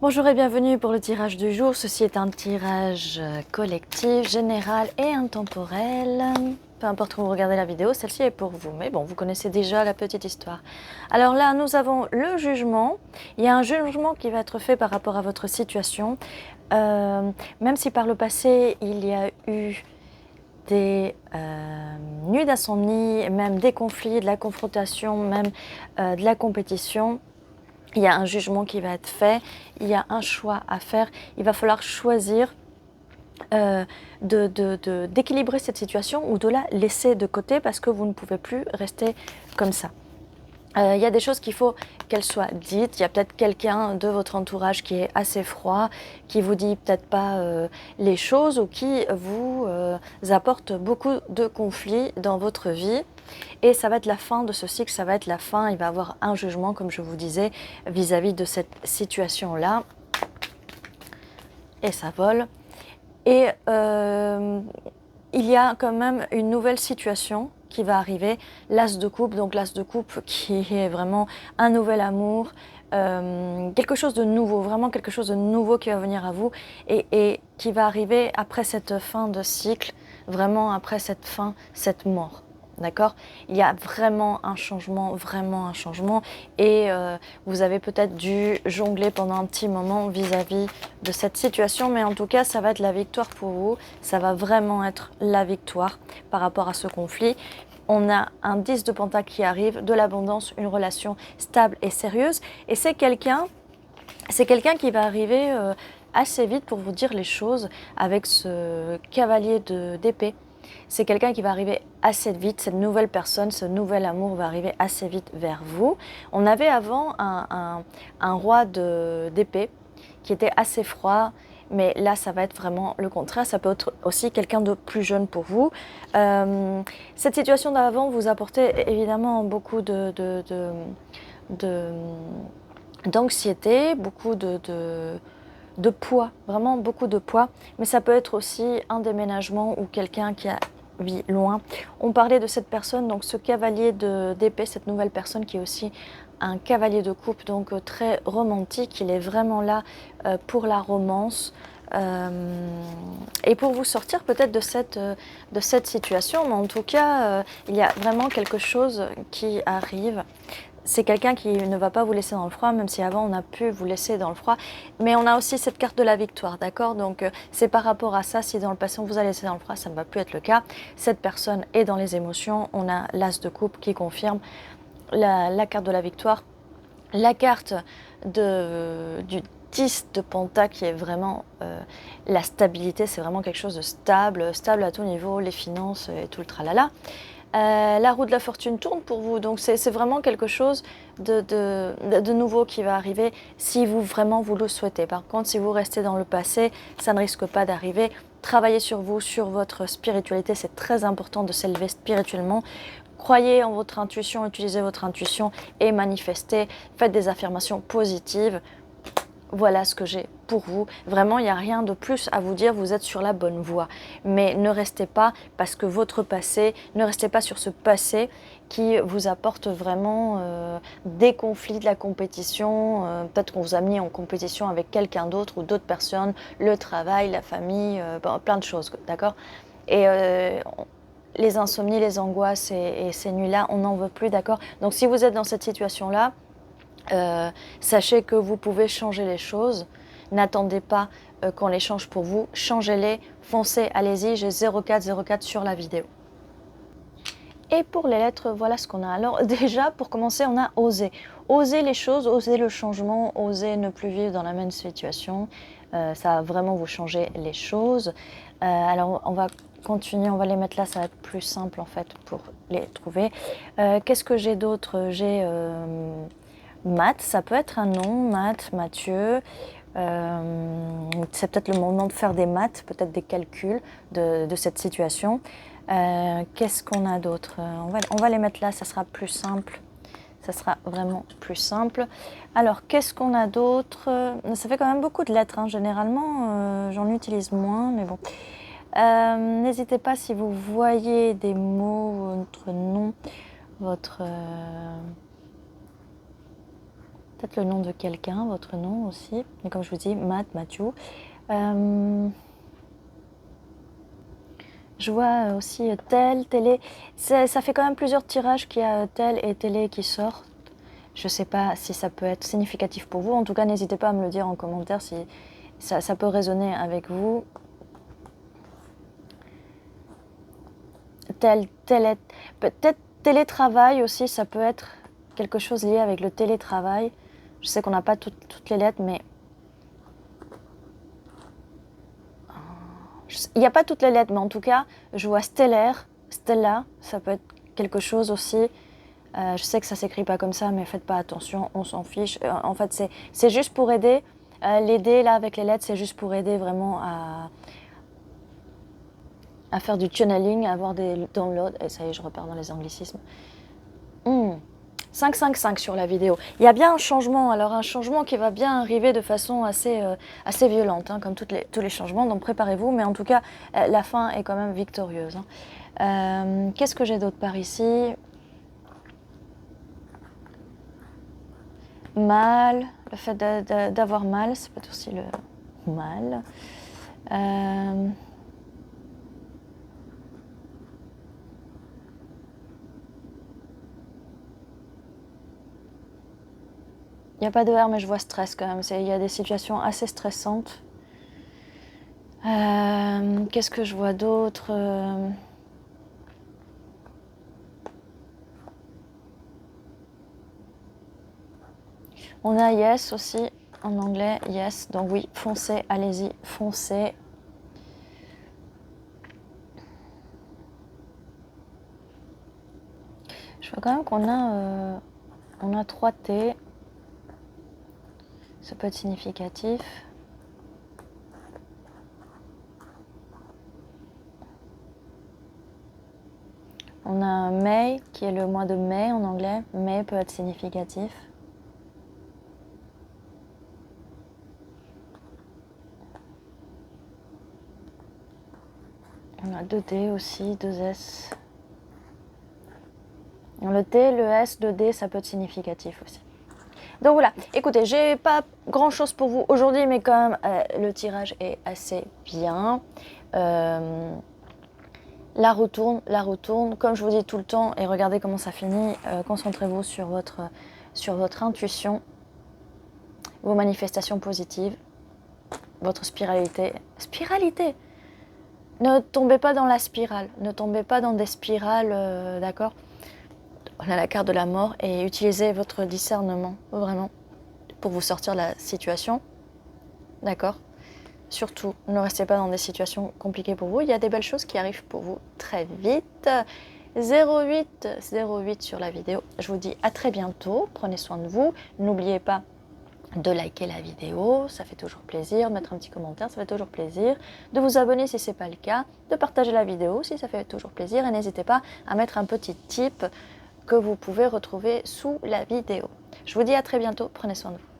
Bonjour et bienvenue pour le tirage du jour. Ceci est un tirage collectif, général et intemporel. Peu importe où vous regardez la vidéo, celle-ci est pour vous. Mais bon, vous connaissez déjà la petite histoire. Alors là, nous avons le jugement. Il y a un jugement qui va être fait par rapport à votre situation. Même si par le passé, il y a eu des nuits d'insomnie, même des conflits, de la confrontation, même de la compétition. Il y a un jugement qui va être fait, il y a un choix à faire. Il va falloir choisir d'équilibrer cette situation ou de la laisser de côté parce que vous ne pouvez plus rester comme ça. Il y a des choses qu'il faut qu'elles soient dites. Il y a peut-être quelqu'un de votre entourage qui est assez froid, qui vous dit peut-être pas les choses ou qui vous apporte beaucoup de conflits dans votre vie. Et ça va être la fin de ce cycle, ça va être la fin. Il va y avoir un jugement, comme je vous disais, vis-à-vis de cette situation-là. Et ça vole. Et il y a quand même une nouvelle situation qui va arriver, l'as de coupe, donc l'as de coupe qui est vraiment un nouvel amour, quelque chose de nouveau, vraiment quelque chose de nouveau qui va venir à vous et qui va arriver après cette fin de cycle, vraiment après cette fin, cette mort. D'accord? Il y a vraiment un changement et vous avez peut-être dû jongler pendant un petit moment vis-à-vis de cette situation, mais en tout cas, ça va être la victoire pour vous, ça va vraiment être la victoire par rapport à ce conflit. On a un 10 de pentacle qui arrive, de l'abondance, une relation stable et sérieuse, et c'est quelqu'un qui va arriver assez vite pour vous dire les choses avec ce cavalier d'épée. C'est quelqu'un qui va arriver assez vite, cette nouvelle personne, ce nouvel amour va arriver assez vite vers vous. On avait avant un roi d'épée qui était assez froid, mais là ça va être vraiment le contraire. Ça peut être aussi quelqu'un de plus jeune pour vous. Cette situation d'avant vous apportait évidemment beaucoup d'anxiété, beaucoup de poids, vraiment beaucoup de poids, mais ça peut être aussi un déménagement ou quelqu'un qui vit loin. On parlait de cette personne, donc ce cavalier d'épée, cette nouvelle personne qui est aussi un cavalier de coupe, donc très romantique. Il est vraiment là pour la romance et pour vous sortir peut-être de cette situation, mais en tout cas, il y a vraiment quelque chose qui arrive. C'est quelqu'un qui ne va pas vous laisser dans le froid, même si avant on a pu vous laisser dans le froid. Mais on a aussi cette carte de la victoire, d'accord? Donc c'est par rapport à ça, si dans le passé on vous a laissé dans le froid, ça ne va plus être le cas. Cette personne est dans les émotions, on a l'as de coupe qui confirme la carte de la victoire. La carte du 10 de pentacle qui est vraiment la stabilité, c'est vraiment quelque chose de stable, stable à tout niveau, les finances et tout le tralala. La roue de la fortune tourne pour vous, donc c'est vraiment quelque chose de nouveau qui va arriver si vous vraiment vous le souhaitez. Par contre, si vous restez dans le passé, ça ne risque pas d'arriver. Travaillez sur vous, sur votre spiritualité, c'est très important de s'élever spirituellement. Croyez en votre intuition, utilisez votre intuition et manifestez, faites des affirmations positives. Voilà ce que j'ai pour vous. Vraiment, il n'y a rien de plus à vous dire, vous êtes sur la bonne voie. Mais ne restez pas parce que votre passé, ne restez pas sur ce passé qui vous apporte vraiment des conflits, de la compétition. Peut-être qu'on vous a mis en compétition avec quelqu'un d'autre ou d'autres personnes, le travail, la famille, plein de choses, d'accord? Et les insomnies, les angoisses et ces nuits-là, on n'en veut plus, d'accord? Donc si vous êtes dans cette situation-là, sachez que vous pouvez changer les choses. N'attendez pas qu'on les change pour vous. Changez-les, foncez, allez-y. J'ai 0404 sur la vidéo. Et pour les lettres, voilà ce qu'on a. Alors déjà, pour commencer, on a osé. Oser les choses, oser le changement, oser ne plus vivre dans la même situation. Ça va vraiment vous changer les choses. Alors on va continuer, on va les mettre là, ça va être plus simple en fait pour les trouver. Qu'est-ce que j'ai d'autre? J'ai Math, ça peut être un nom, Math, Mathieu. C'est peut-être le moment de faire des maths, peut-être des calculs de cette situation. Qu'est-ce qu'on a d'autre? On va les mettre là, ça sera plus simple. Ça sera vraiment plus simple. Alors, qu'est-ce qu'on a d'autre? Ça fait quand même beaucoup de lettres, hein. Généralement, j'en utilise moins, mais bon. N'hésitez pas si vous voyez des mots, votre nom, votre... peut-être le nom de quelqu'un, votre nom aussi. Et comme je vous dis, Mathieu. Je vois aussi tel, télé. Ça fait quand même plusieurs tirages qu'il y a tel et télé qui sortent. Je ne sais pas si ça peut être significatif pour vous. En tout cas, n'hésitez pas à me le dire en commentaire si ça peut résonner avec vous. Peut-être télétravail aussi, ça peut être quelque chose lié avec le télétravail. Je sais qu'on n'a pas toutes les lettres, mais il n'y a pas toutes les lettres, mais en tout cas, je vois stellaire, Stella, ça peut être quelque chose aussi. Je sais que ça s'écrit pas comme ça, mais faites pas attention, on s'en fiche. En fait, c'est juste pour aider. L'aider là avec les lettres, c'est juste pour aider vraiment à faire du channeling, à avoir des downloads. Et ça y est, je repars dans les anglicismes. 555 sur la vidéo. Il y a bien un changement, alors un changement qui va bien arriver de façon assez violente, hein, comme tous les changements, donc préparez-vous, mais en tout cas, la fin est quand même victorieuse. Hein. Qu'est-ce que j'ai d'autre par ici? Mal, le fait d'avoir mal, ça peut être aussi le mal. Il n'y a pas de R, mais je vois stress quand même. Il y a des situations assez stressantes. Qu'est-ce que je vois d'autre? On a yes aussi, en anglais, yes. Donc oui, foncez, allez-y, foncez. Je vois quand même qu'on a 3 T. Ça peut être significatif. On a May, qui est le mois de mai en anglais. May peut être significatif. On a 2 D aussi, 2 S. Le T, le S, le D, ça peut être significatif aussi. Donc voilà, écoutez, j'ai pas grand chose pour vous aujourd'hui, mais quand même, le tirage est assez bien. La retourne, comme je vous dis tout le temps, et regardez comment ça finit, concentrez-vous sur votre intuition, vos manifestations positives, votre spiralité. Spiralité! Ne tombez pas dans la spirale, ne tombez pas dans des spirales, d'accord? On a la carte de la mort et utilisez votre discernement, vraiment, pour vous sortir de la situation, d'accord? Surtout, ne restez pas dans des situations compliquées pour vous. Il y a des belles choses qui arrivent pour vous très vite. 08 sur la vidéo. Je vous dis à très bientôt. Prenez soin de vous. N'oubliez pas de liker la vidéo, ça fait toujours plaisir. Mettre un petit commentaire, ça fait toujours plaisir. De vous abonner si ce n'est pas le cas. De partager la vidéo si ça fait toujours plaisir. Et n'hésitez pas à mettre un petit tip que vous pouvez retrouver sous la vidéo. Je vous dis à très bientôt. Prenez soin de vous.